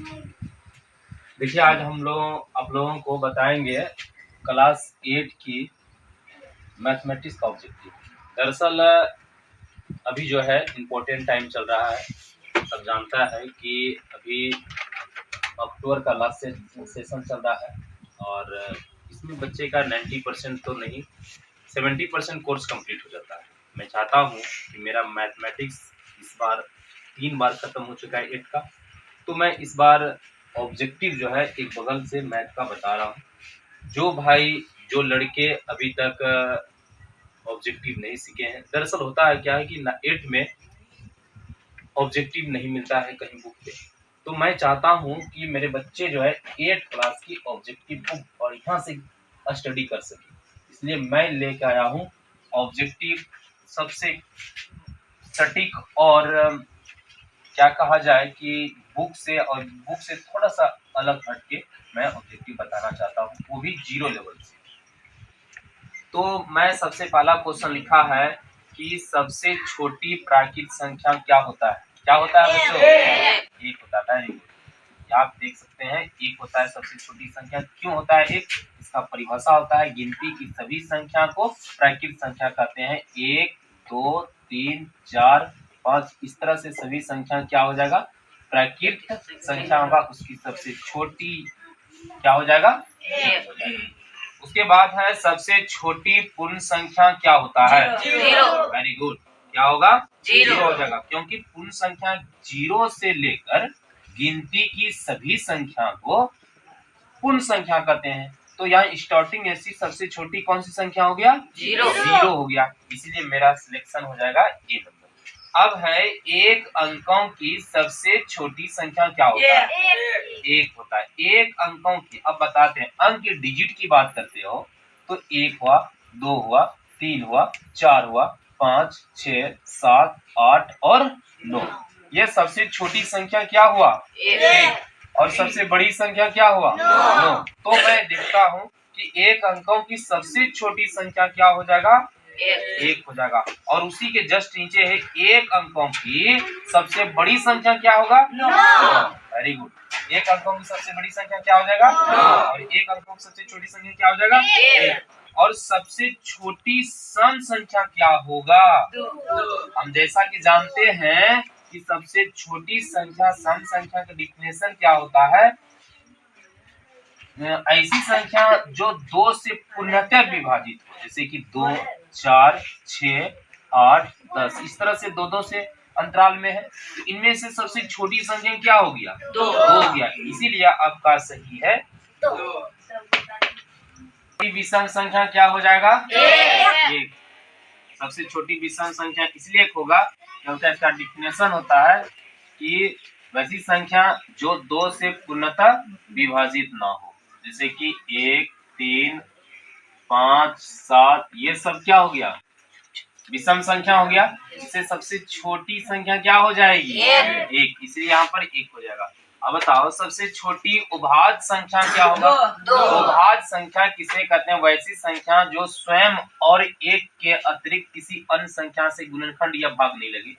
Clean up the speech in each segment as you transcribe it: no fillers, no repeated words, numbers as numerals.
देखिए आज हम लोग आप लोगों को बताएंगे क्लास 8 की मैथमेटिक्स का ऑब्जेक्टिव। दरअसल अभी जो है इम्पोर्टेंट टाइम चल रहा है। सब जानता है कि अभी अक्टूबर का लास्ट सेशन चल रहा है और इसमें बच्चे का 90% तो नहीं 70% कोर्स कंप्लीट हो जाता है। मैं चाहता हूँ कि मेरा मैथमेटिक्स इस बार 3 बार ख़त्म हो चुका है 8 का, तो मैं इस बार ऑब्जेक्टिव जो है एक बगल से मैथ का बता रहा हूँ। जो लड़के अभी तक ऑब्जेक्टिव नहीं सीखे हैं, दरअसल होता है क्या है कि 8 में ऑब्जेक्टिव नहीं मिलता है कहीं बुक पे, तो मैं चाहता हूँ कि मेरे बच्चे जो है 8 क्लास की ऑब्जेक्टिव बुक बढ़िया से स्टडी कर सके। इसलिए मैं लेकर आया हूँ ऑब्जेक्टिव सबसे सटीक और क्या कहा जाए कि बुक से थोड़ा सा अलग हटके मैं ऑब्जेक्टिव बताना चाहता हूँ, वो भी 0 लेवल से। तो मैं सबसे पहला क्वेश्चन लिखा है कि सबसे छोटी प्राकृतिक संख्या क्या होता है? क्या होता है बच्चों? एक होता है। आप देख सकते हैं एक होता है सबसे छोटी संख्या। क्यों होता है एक? इसका परिभाषा होता है गिनती की सभी संख्या को प्राकृतिक संख्या कहते हैं। 1 2 3 4 5 इस तरह से सभी संख्या क्या हो जाएगा? प्राकृतिक संख्या होगा। उसकी सबसे छोटी क्या हो जाएगा? एक हो जाएगा। उसके बाद है सबसे छोटी पूर्ण संख्या क्या होता है? 0। Very good. क्या होगा? 0 हो जाएगा, क्योंकि पूर्ण संख्या 0 से लेकर गिनती की सभी संख्या को पूर्ण संख्या कहते हैं। तो यहाँ स्टार्टिंग ऐसी सबसे छोटी कौन सी संख्या हो गया? 0 हो गया। इसीलिए मेरा सिलेक्शन हो जाएगा ए नंबर। अब है एक अंकों की सबसे छोटी संख्या क्या होता है? एक होता है। एक अंकों की, अब बताते हैं अंक की डिजिट की बात करते हो तो 1 हुआ, 2 हुआ, 3 हुआ, 4 हुआ, 5 6 7 8 और 9। ये सबसे छोटी संख्या क्या हुआ? 1। और सबसे बड़ी संख्या क्या हुआ? 9। तो मैं देखता हूँ कि एक अंकों की सबसे छोटी संख्या क्या हो जाएगा? 1 हो जाएगा। और उसी के जस्ट नीचे है एक अंकों की सबसे बड़ी संख्या क्या होगा? 9। Very good. एक अंकों की सबसे बड़ी संख्या क्या हो जाएगा? 9। और एक अंकों की सबसे छोटी संख्या क्या हो जाएगा? 1। और सबसे छोटी सम संख्या क्या होगा? 2। हम जैसा कि जानते हैं कि सबसे छोटी संख्या सम संख्या का डिफिनेशन क्या होता है? ऐसी संख्या जो 2 से पूर्णतः विभाजित हो, जैसे कि 2 4 6 8 10 इस तरह से 2 2 से अंतराल में है। तो इनमें से सबसे छोटी संख्या क्या हो गया? 2 हो गया। इसीलिए आपका सही है 2। विषम संख्या क्या हो जाएगा? 1। सबसे छोटी विषम संख्या इसलिए होगा क्योंकि इसका डिफिनेशन होता है कि वैसी संख्या जो 2 से पूर्णतः विभाजित ना हो, जैसे कि 1 3 5 7 ये सब क्या हो गया? विषम संख्या हो गया। इससे सबसे छोटी संख्या क्या हो जाएगी? 1। इसलिए यहाँ पर 1 हो जाएगा। अब बताओ सबसे छोटी उभाज्य संख्या क्या होगा? 2। उभाज्य संख्या किसे कहते हैं? वैसी संख्या जो स्वयं और 1 के अतिरिक्त किसी अन्य संख्या से गुणनखंड या भाग नहीं लगे,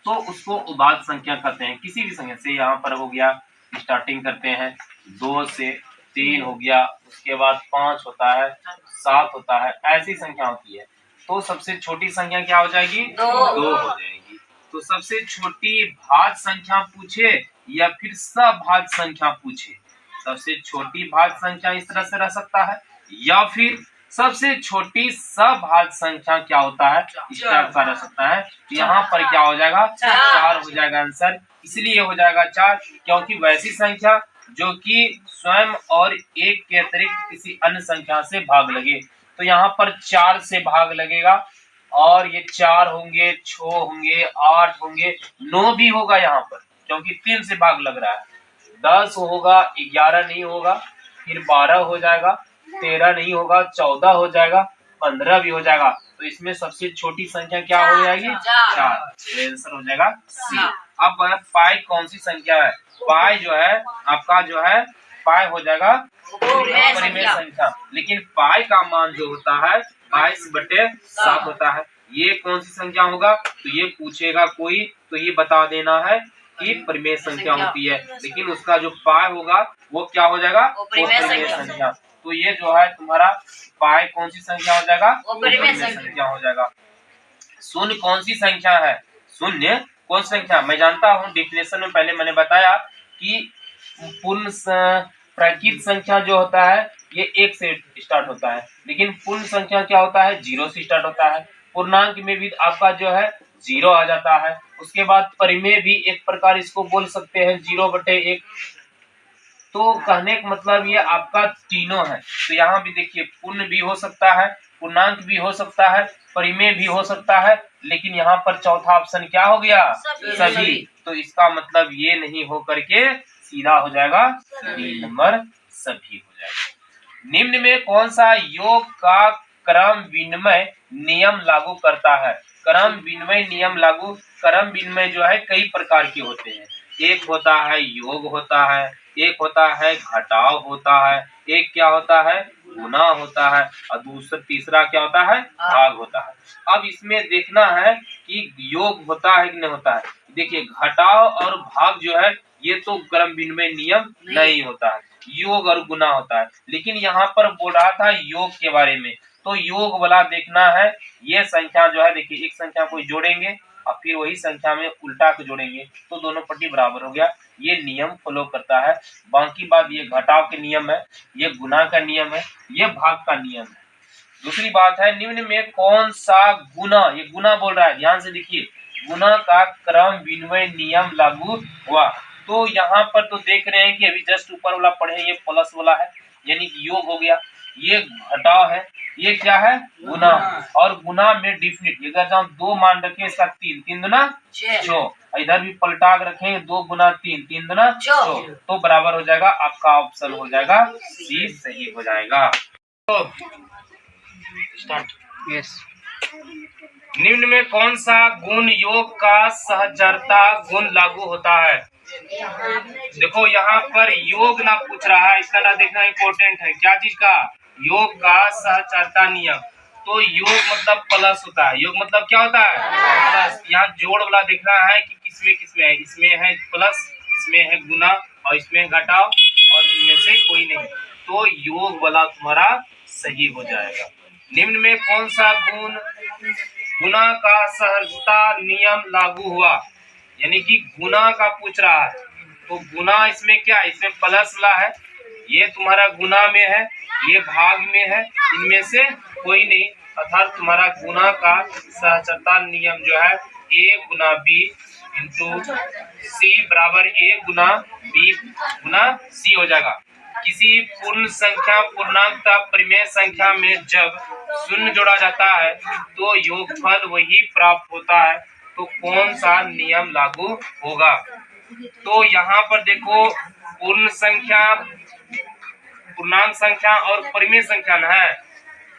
तो उसको उभाज्य संख्या कहते हैं। किसी भी संख्या से, यहाँ पर हो गया स्टार्टिंग करते हैं 2 से 3 हो गया, उसके बाद 5 होता है, 7 होता है, ऐसी संख्या होती है। तो सबसे छोटी संख्या क्या हो जाएगी? 2 हो जाएगी। तो सबसे छोटी भाज्य संख्या पूछे या फिर सभाज्य संख्या पूछे, सबसे छोटी भाज्य संख्या इस तरह से रह सकता है, या फिर सबसे छोटी सभाज्य संख्या क्या होता है? इस तरह का रह सकता है। यहाँ पर क्या हो जाएगा? 4 हो जाएगा आंसर। इसलिए हो जाएगा 4 क्योंकि वैसी संख्या जो कि स्वयं और 1 के अतिरिक्त किसी अन्य संख्या से भाग लगे, तो यहाँ पर 4 से भाग लगेगा और ये 4 होंगे, 6 होंगे, 8 होंगे, 9 भी होगा यहाँ पर क्योंकि 3 से भाग लग रहा है, 10 होगा, 11 नहीं होगा, फिर 12 हो जाएगा, 13 नहीं होगा, 14 हो जाएगा, 15 भी हो जाएगा। तो इसमें सबसे छोटी संख्या क्या हो जाएगी? 4। आंसर हो जाएगा सी। अब पाई कौन सी संख्या है? पाई जो है आपका जो है पाई हो जाएगा परिमेय संख्या, लेकिन पाई का मान जो होता है 22/7 होता है। ये कौन सी संख्या होगा? तो ये पूछेगा कोई तो ये बता देना है की परिमेय संख्या होती है, लेकिन उसका जो पाई होगा वो क्या हो जाएगा, वो परिमेय संख्या। तो ये जो है तुम्हारा पाई कौन सी संख्या हो जाएगा, वो परिमेय संख्या हो जाएगा। शून्य कौन सी संख्या है, शून्य कौन सी संख्या, मैं जानता हूँ डेफिनेशन में पहले मैंने बताया कि पूर्ण प्राकृत संख्या जो होता है ये 1 से स्टार्ट होता है, लेकिन पूर्ण संख्या क्या होता है, 0 से स्टार्ट होता है। पूर्णांक में भी आपका जो है 0 आ जाता है। उसके बाद परिमेय भी एक प्रकार इसको बोल सकते हैं 0/1। तो कहने का मतलब ये आपका तीनों है। तो यहाँ भी देखिए पूर्ण भी हो सकता है, पूर्णांक भी हो सकता है, परिमेय भी हो सकता है, लेकिन यहाँ पर चौथा ऑप्शन क्या हो गया, सभी। तो इसका मतलब ये नहीं हो करके सीधा हो जाएगा 3 नंबर सभी हो जाएगा। निम्न में कौन सा योग का क्रम विनिमय नियम लागू करता है। क्रम विनिमय नियम लागू, क्रम विनिमय जो है कई प्रकार के होते हैं। एक होता है योग होता है, एक होता है घटाव होता है, एक क्या होता है गुना होता है, और दूसरा तीसरा क्या होता है भाग होता है। अब इसमें देखना है कि योग होता है कि नहीं होता है। देखिए घटाव और भाग जो है ये तो क्रम विनिमय नियम नहीं होता है, योग और गुना होता है। लेकिन यहाँ पर बोल रहा था योग के बारे में, तो योग वाला देखना है। ये संख्या जो है देखिए एक संख्या को जोड़ेंगे और फिर वही संख्या में उल्टा को जोड़ेंगे तो दोनों पट्टी बराबर हो गया। ये नियम फॉलो करता है। बाकी बात ये घटाव के नियम है, ये गुना का नियम है, ये भाग का नियम है। दूसरी बात है निम्न में कौन सा गुना, ये गुना बोल रहा है, ध्यान से देखिए, गुना का क्रम विनिमय नियम लागू हुआ। तो यहाँ पर तो देख रहे हैं कि अभी जस्ट ऊपर वाला पढ़े ये प्लस वाला है, यानी कि योग हो गया, ये घटाव है, ये क्या है गुना। और गुना में डिफिनिट अगर हम 2 मान रखें इसका 3, 3 दूना 6, इधर भी पलटा के रखेंगे 2 गुना 3, 3 दूना 6, तो बराबर हो जाएगा आपका ऑप्शन हो जाएगा सी सही हो जाएगा। तो स्टार्ट। यस। निम्न में कौन सा गुण योग का सहचरता गुण लागू होता है। देखो यहाँ पर योग ना पूछ रहा है, इसका ना देखना इम्पोर्टेंट है, क्या चीज का, योग का सहचरता नियम। तो योग मतलब प्लस होता है, योग मतलब क्या होता है प्लस। यहाँ जोड़ वाला देखना है कि किसमें किसमें है, इसमें है प्लस, इसमें है गुना और इसमें घटाव और इनमें से कोई नहीं, तो योग वाला तुम्हारा सही हो जाएगा। निम्न में कौन सा गुण गुना का सहजता नियम लागू हुआ, यानी कि गुना का पूछ रहा है। तो गुना इसमें क्या है, इसमें प्लस वाला है, ये तुम्हारा गुना में है, ये भाग में है, इनमें से कोई नहीं, अर्थात तुम्हारा गुना का सहजता नियम जो है a गुना b इंटू सी बराबर a Guna b Guna c हो जाएगा। किसी पूर्ण संख्या पूर्णांक तथा परिमेय संख्या में जब शून्य जोड़ा जाता है तो योगफल वही प्राप्त होता है। तो कौन सा नियम लागू होगा। तो यहाँ पर देखो पूर्ण संख्या पूर्णांक संख्या और परिमेय संख्या न है,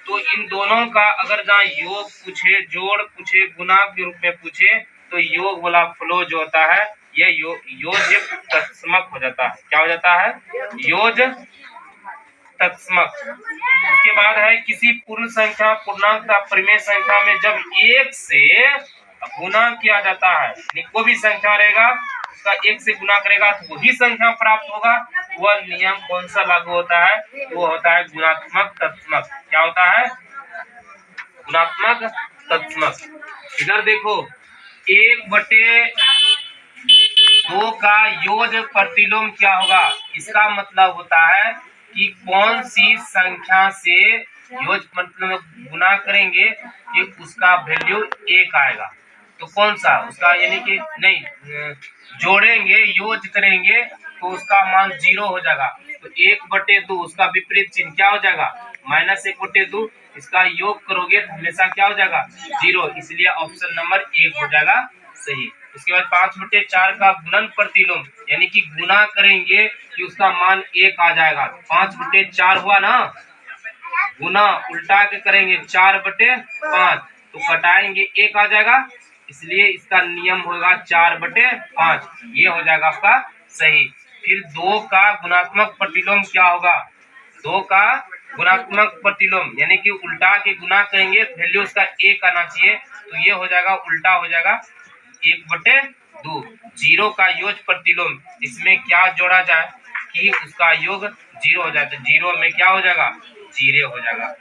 तो इन दोनों का अगर जहाँ योग पूछे, जोड़ पूछे, गुना के रूप में पूछे, तो योग वाला फ्लो जो होता है ये योज तत्समक हो जाता है। क्या हो जाता है, योज तत्समक। उसके बाद है किसी पूर्ण संख्या पूर्णांक तथा परिमेय संख्या में जब 1 से गुना किया जाता है, कोई भी संख्या रहेगा उसका 1 से गुना करेगा तो वही संख्या प्राप्त होगा। वह नियम कौन सा लागू होता है, वो होता है गुणात्मक तत्समक। क्या होता है, गुणात्मक तत्समक। इधर देखो 1/2 का योज प्रतिलोम क्या होगा, इसका मतलब होता है कि कौन सी संख्या से योज मतलब गुना करेंगे कि उसका वैल्यू 1 आएगा। तो कौन सा उसका, यानी कि नहीं जोड़ेंगे योज करेंगे तो उसका मान 0 हो जाएगा। तो 1/2 उसका विपरीत चिन्ह क्या हो जाएगा, -1/2, इसका योग करोगे तो हमेशा क्या हो जाएगा 0, इसलिए ऑप्शन नंबर 1 हो जाएगा सही। उसके बाद 5/4 का गुणन प्रतिलोम, यानी कि गुना करेंगे कि उसका मान 1 आ जाएगा। 5/4 हुआ ना, गुना उल्टा के करेंगे 4/5, तो घटाएंगे 1 आ जाएगा, इसलिए इसका नियम होगा 4/5, ये हो जाएगा आपका सही। फिर 2 का गुणात्मक प्रतिलोम क्या होगा, 2 का गुणात्मक प्रतिलोम यानी कि उल्टा के गुना करेंगे वैल्यू उसका 1 आना चाहिए, तो ये हो जाएगा उल्टा हो जाएगा 1/2। 2 जीरो का योग प्रतिलोम, इसमें क्या जोड़ा जाए कि उसका योग जीरो हो जाए, तो जीरो में क्या हो जाएगा, जीरो हो जाएगा।